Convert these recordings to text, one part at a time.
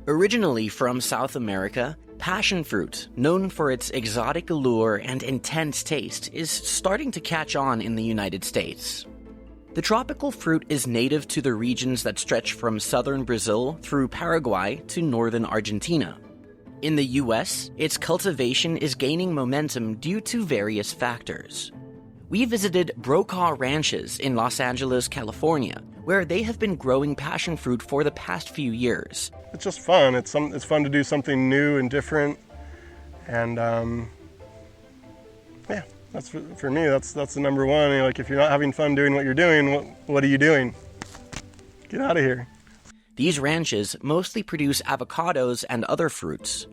Originally from South America, passion fruit, known for its exotic allure and intense taste, is starting to catch on in the United States. The tropical fruit is native to the regions that stretch from southern Brazil through Paraguay to northern Argentina. In the US, its cultivation is gaining momentum due to various factors. We visited Brokaw Ranches in Los Angeles, California, where they have been growing passion fruit for the past few years. It's just fun. It's fun to do something new and different, and yeah, that's for me. That's the number one. You know, like, if you're not having fun doing what you're doing, what are you doing? Get out of here. These ranches mostly produce avocados and other fruits.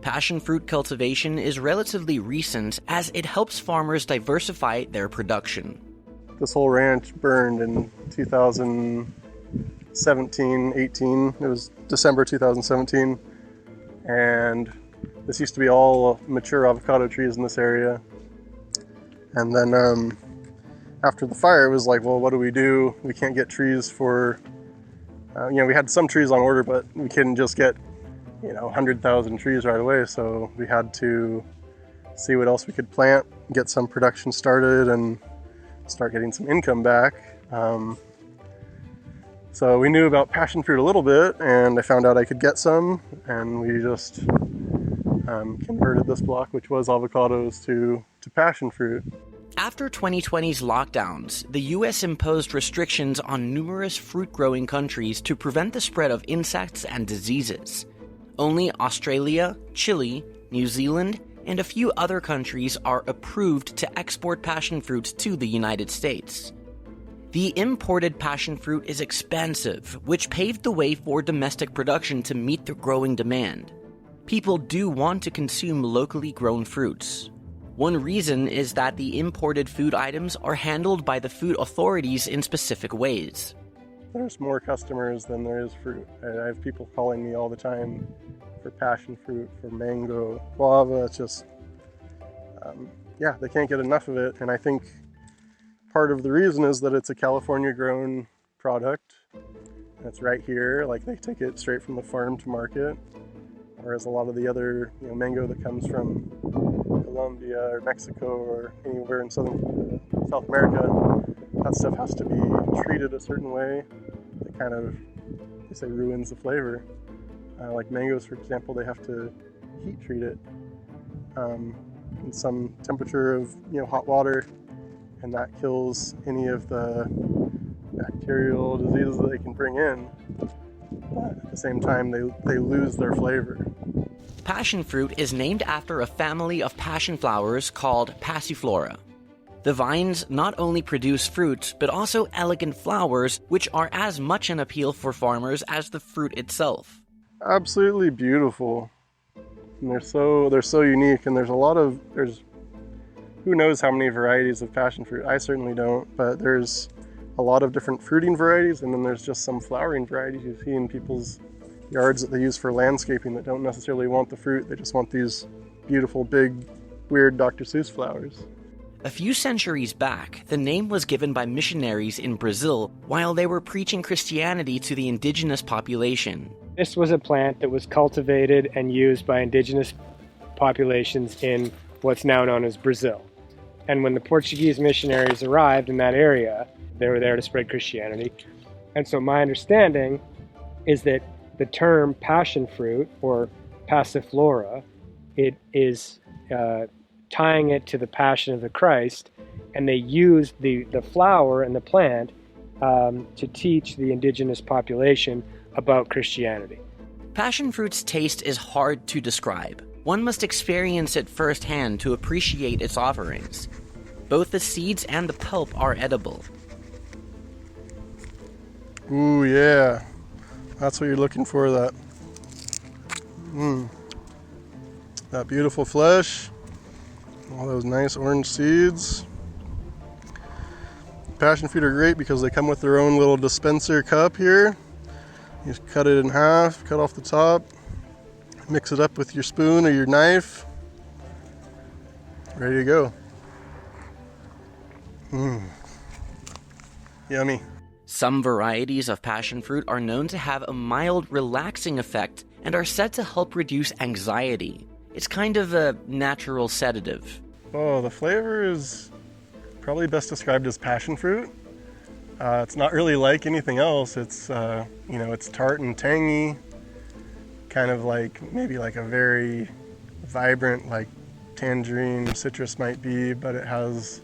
Passion fruit cultivation is relatively recent as it helps farmers diversify their production. This whole ranch burned in 2017, 18. It was December 2017. And this used to be all mature avocado trees in this area. And then after the fire, it was like, well, what do? We can't get trees for, we had some trees on order, but we couldn't just get 100,000 trees right away, so we had to see what else we could plant, get some production started, and start getting some income back. So we knew about passion fruit a little bit, and I found out I could get some, and we just converted this block, which was avocados, to passion fruit. After 2020's lockdowns, the U.S. imposed restrictions on numerous fruit-growing countries to prevent the spread of insects and diseases. Only Australia, Chile, New Zealand, and a few other countries are approved to export passion fruit to the United States. The imported passion fruit is expensive, which paved the way for domestic production to meet the growing demand. People do want to consume locally grown fruits. One reason is that the imported food items are handled by the food authorities in specific ways. There's more customers than there is fruit. I have people calling me all the time for passion fruit, for mango, guava. It's just, they can't get enough of it. And I think part of the reason is that it's a California-grown product. It's right here. Like, they take it straight from the farm to market. Whereas a lot of the other, mango that comes from Colombia or Mexico or anywhere in South America, that stuff has to be treated a certain way. It kind of, they say, ruins the flavor. Like mangoes, for example, they have to heat treat it in some temperature of hot water, and that kills any of the bacterial diseases that they can bring in. But at the same time, they lose their flavor. Passion fruit is named after a family of passion flowers called Passiflora. The vines not only produce fruit, but also elegant flowers, which are as much an appeal for farmers as the fruit itself. Absolutely beautiful. And they're so unique, and there's who knows how many varieties of passion fruit. I certainly don't, but there's a lot of different fruiting varieties, and then there's just some flowering varieties you see in people's yards that they use for landscaping that don't necessarily want the fruit. They just want these beautiful, big, weird Dr. Seuss flowers. A few centuries back, the name was given by missionaries in Brazil while they were preaching Christianity to the indigenous population. This was a plant that was cultivated and used by indigenous populations in what's now known as Brazil. And when the Portuguese missionaries arrived in that area, they were there to spread Christianity. And so my understanding is that the term passion fruit, or passiflora, it is tying it to the Passion of the Christ, and they used the flower and the plant to teach the indigenous population about Christianity. Passion fruit's taste is hard to describe. One must experience it firsthand to appreciate its offerings. Both the seeds and the pulp are edible. Ooh, yeah. That's what you're looking for, that beautiful flesh. All those nice orange seeds. Passion fruit are great because they come with their own little dispenser cup here. You just cut it in half, cut off the top, mix it up with your spoon or your knife. Ready to go. Yummy. Some varieties of passion fruit are known to have a mild, relaxing effect and are said to help reduce anxiety. It's kind of a natural sedative. Oh, the flavor is probably best described as passion fruit. It's not really like anything else. It's, it's tart and tangy, kind of like maybe like a very vibrant, like tangerine citrus might be, but it has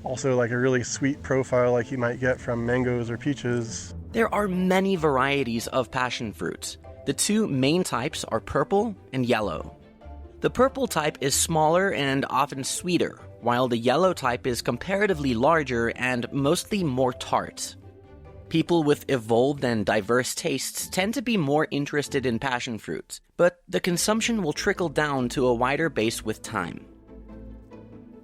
also like a really sweet profile like you might get from mangoes or peaches. There are many varieties of passion fruit. The two main types are purple and yellow. The purple type is smaller and often sweeter, while the yellow type is comparatively larger and mostly more tart. People with evolved and diverse tastes tend to be more interested in passion fruit, but the consumption will trickle down to a wider base with time.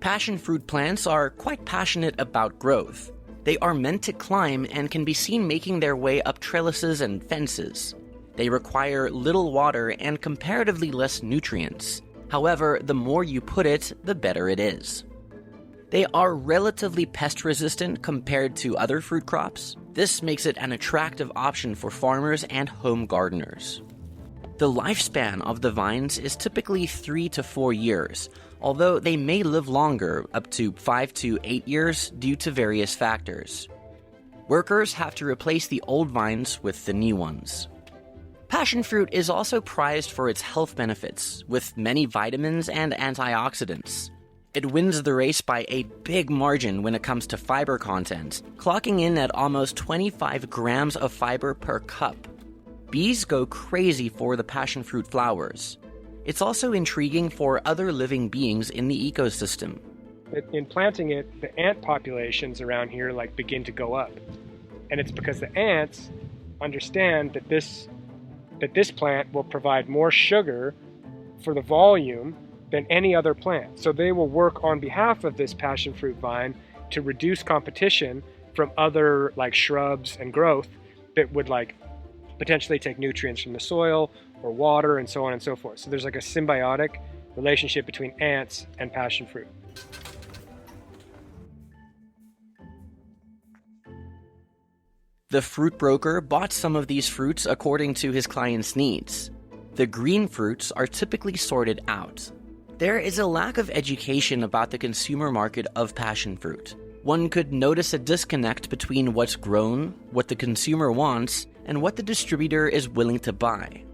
Passion fruit plants are quite passionate about growth. They are meant to climb and can be seen making their way up trellises and fences. They require little water and comparatively less nutrients. However, the more you put it, the better it is. They are relatively pest-resistant compared to other fruit crops. This makes it an attractive option for farmers and home gardeners. The lifespan of the vines is typically 3 to 4 years, although they may live longer, up to 5 to 8 years, due to various factors. Workers have to replace the old vines with the new ones. Passion fruit is also prized for its health benefits, with many vitamins and antioxidants. It wins the race by a big margin when it comes to fiber content, clocking in at almost 25 grams of fiber per cup. Bees go crazy for the passion fruit flowers. It's also intriguing for other living beings in the ecosystem. In planting it, the ant populations around here begin to go up. And it's because the ants understand that this plant will provide more sugar for the volume than any other plant. So they will work on behalf of this passion fruit vine to reduce competition from other shrubs and growth that would potentially take nutrients from the soil or water and so on and so forth. So there's a symbiotic relationship between ants and passion fruit. The fruit broker bought some of these fruits according to his client's needs. The green fruits are typically sorted out. There is a lack of education about the consumer market of passion fruit. One could notice a disconnect between what's grown, what the consumer wants, and what the distributor is willing to buy.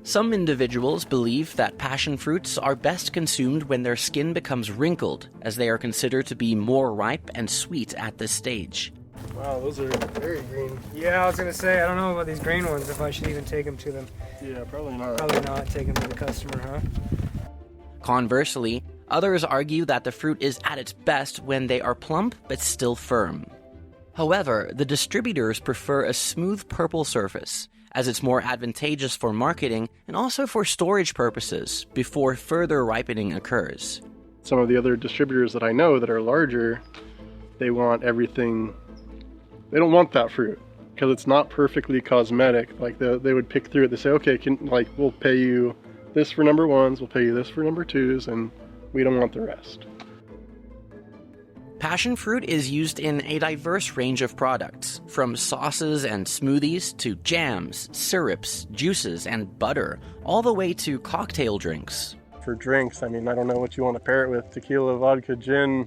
Some individuals believe that passion fruits are best consumed when their skin becomes wrinkled, as they are considered to be more ripe and sweet at this stage. Wow, those are very green. Yeah, I was going to say, I don't know about these green ones, if I should even take them to them. Yeah, probably not. Probably not take them to the customer, huh? Conversely, others argue that the fruit is at its best when they are plump but still firm. However, the distributors prefer a smooth purple surface, as it's more advantageous for marketing and also for storage purposes before further ripening occurs. Some of the other distributors that I know that are larger, they want everything. They don't want that fruit because it's not perfectly cosmetic. They would pick through it. They say, okay, we'll pay you this for number ones, we'll pay you this for number twos, and we don't want the rest. Passion fruit is used in a diverse range of products, from sauces and smoothies to jams, syrups, juices, and butter, all the way to cocktail drinks. For drinks, I don't know what you want to pair it with. Tequila, vodka, gin.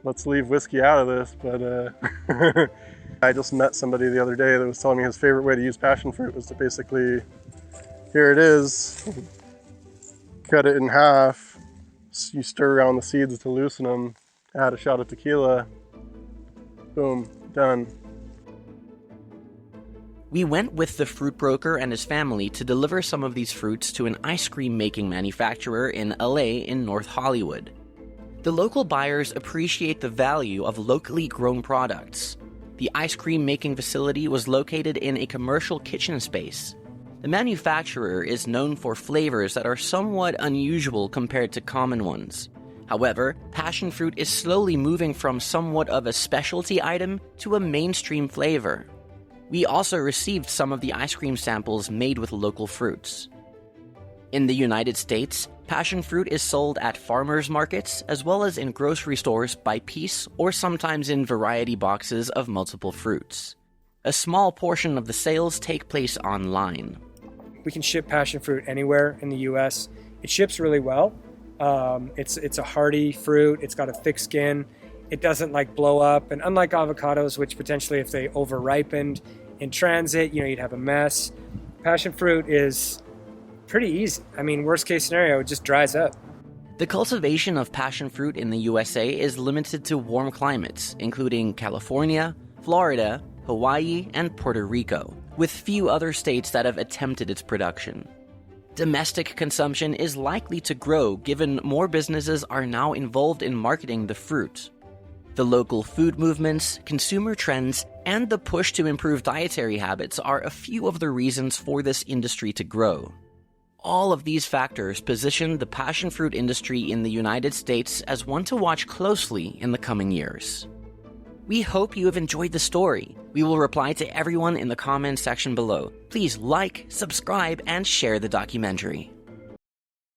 Let's leave whiskey out of this, but I just met somebody the other day that was telling me his favorite way to use passion fruit was to basically, here it is, cut it in half, you stir around the seeds to loosen them, add a shot of tequila, boom, done. We went with the fruit broker and his family to deliver some of these fruits to an ice cream making manufacturer in LA in North Hollywood. The local buyers appreciate the value of locally grown products. The ice cream making facility was located in a commercial kitchen space. The manufacturer is known for flavors that are somewhat unusual compared to common ones. However, passion fruit is slowly moving from somewhat of a specialty item to a mainstream flavor. We also received some of the ice cream samples made with local fruits. In the United States, passion fruit is sold at farmers markets as well as in grocery stores by piece or sometimes in variety boxes of multiple fruits. A small portion of the sales take place online. We can ship passion fruit anywhere in the U.S. It ships really well. It's a hardy fruit. It's got a thick skin. It doesn't like blow up. And unlike avocados, which potentially if they over ripened in transit, you'd have a mess. Passion fruit is pretty easy. I mean, worst case scenario, it just dries up. The cultivation of passion fruit in the USA is limited to warm climates, including California, Florida, Hawaii, and Puerto Rico, with few other states that have attempted its production. Domestic consumption is likely to grow given more businesses are now involved in marketing the fruit. The local food movements, consumer trends, and the push to improve dietary habits are a few of the reasons for this industry to grow. All of these factors position the passion fruit industry in the United States as one to watch closely in the coming years. We hope you have enjoyed the story. We will reply to everyone in the comments section below. Please like, subscribe, and share the documentary.